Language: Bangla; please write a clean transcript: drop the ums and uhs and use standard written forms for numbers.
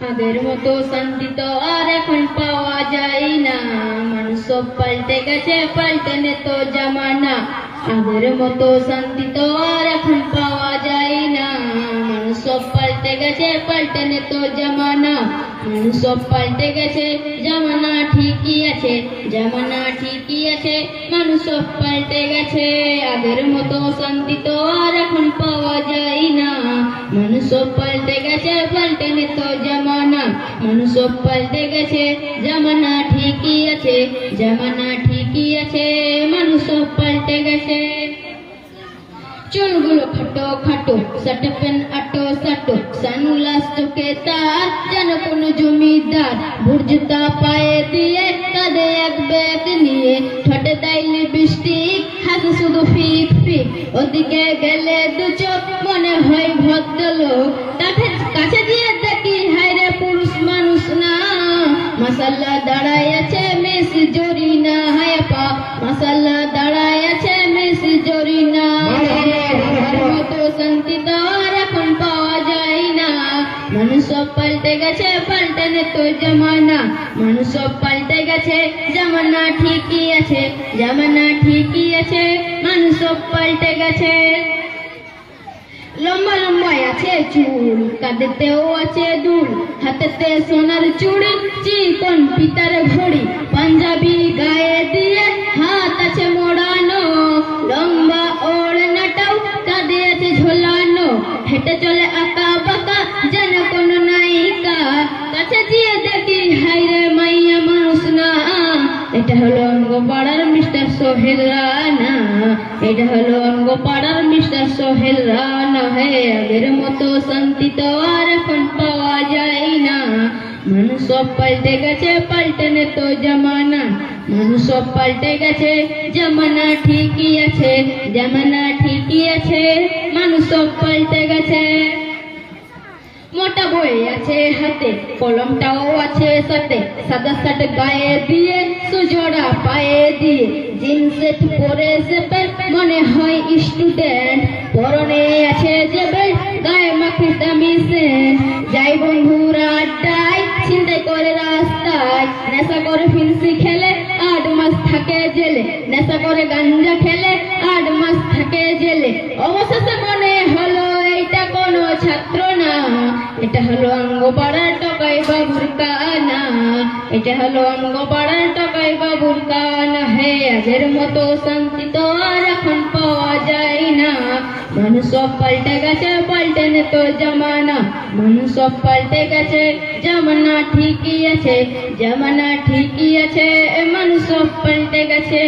আগের মতো শান্তি তো আর এখন পাওয়া যায় না, মানুষ সব পাল্টে গেছে, পাল্টেনে তো জামানা। আগের মতো শান্তি তো আর এখন পাওয়া যায় না, মানুষ সব পাল্টে গেছে, পাল্টেনে তো জামানা। মানুষ সব পাল্টে গেছে, জামানা ঠিকই আছে, জামানা ঠিকই আছে, মানুষ সব পাল্টে গেছে। আগের মতো শান্তি তো আর এখন পাওয়া যায় না, মানুষ সব পাল্টে গেছে, পাল্টেনে তো জামানা। মানুষ সব পাল্টে গেছে, জামানা ঠিকই আছে, জামানা ঠিকই আছে, মানুষ সব পাল্টে গেছে। চুলগুলো খাটো খাটো, শার্ট প্যান্ট আটো সাটো, সানগ্লাস চোখে তার, যেন কোনো জমিদার। ভোর জুতা পায়ে দিয়ে, কাঁধে এক ব্যাগ নিয়ে, ঠোঁটে দেয় লিপস্টিক, হাসে শুধু ফিক ফিক। ওদিকে গেলে দু চোখ, মনে হয় ভদ্রলোক, কাছে দিয়ে দেখি হায়রে পুরুষ মানুষ না। মাশাআল্লাহ দাঁড়ায় আছে মিস জরিনা, হায় পা মাশাআল্লাহ দাঁড়ায় আছে মিস জরিনা। শান্তি তো আর এখন পাওয়া যায় না, মানুষ সব পাল্টে গেছে, পাল্টানে তো জামানা। মানুষ সব পাল্টে গেছে, জামানা ঠিকই আছে, জামানা ঠিকই আছে, মানুষ সব পাল্টে গেছে। লম্বা লম্বা আছে চুল, কাঁধেতেও আছে দুল, হাতেতে সোনার চুড়ি, চিকন পিতার ঘড়ি, পাঞ্জাবি গায়ে দিয়ে, হাত আছে মোড়ানো, লম্বা ওড়নাটাও কাঁধে আছে ঝোলানো। হেঁটে চলে আঁকা বাঁকা, যেন কোনো নায়িকা, কাছে দিয়ে দেখি হায়রে মাইয়া মানুষ না। এটা হলো অঙ্গপাড়ার মিস্টার সোহেল রানা, এটা হলো অঙ্গপাড়ার মিস্টার সোহেল রানা। হে আগের মতো শান্তি তো আর এখন পাওয়া যায় না, মানুষ সব পাল্টে গেছে, পাল্টেনে তো জামানা। মানুষ সব পাল্টে গেছে, জামানা ঠিকই আছে, জামানা ঠিকই আছে, মানুষ সব পাল্টে গেছে। মোটা বই আছে হাতে, কলমটাও আছে সাথে, সাদা শার্ট গায়ে দিয়ে, সুজোড়া পায়ে দিয়ে, জিন্স সেট পরে সেপে, মনে হয় স্টুডেন্ট। পরনে আছে যে বেল্ট, গায়ে মাখে দামি সেন্ট। যাই বন্ধুরা আড্ডায়, ছিনতাই করে রাস্তায়, নেশা করে ফিন্সি খেলে, 8 মাস থাকে জেলে। নেশা করে গাঞ্জা খেলে, 8 মাস থাকে জেলে। অবশেষে মনে হলো এইটা কোনো ছাত্র না, এটা হলো অঙ্গপাড়ার টকাই বাবুর কানা, এটা হলো অঙ্গপাড়ার টকাই বাবুর কানা। হে আগের মতো শান্তি তো আর এখন পাওয়া যায় না, মানুষ সব পাল্টে গেছে, পাল্টেনে তো জামানা। মানুষ সব পাল্টে গেছে, জামানা ঠিকই আছে, জামানা ঠিকই আছে, মানুষ সব পাল্টে গেছে।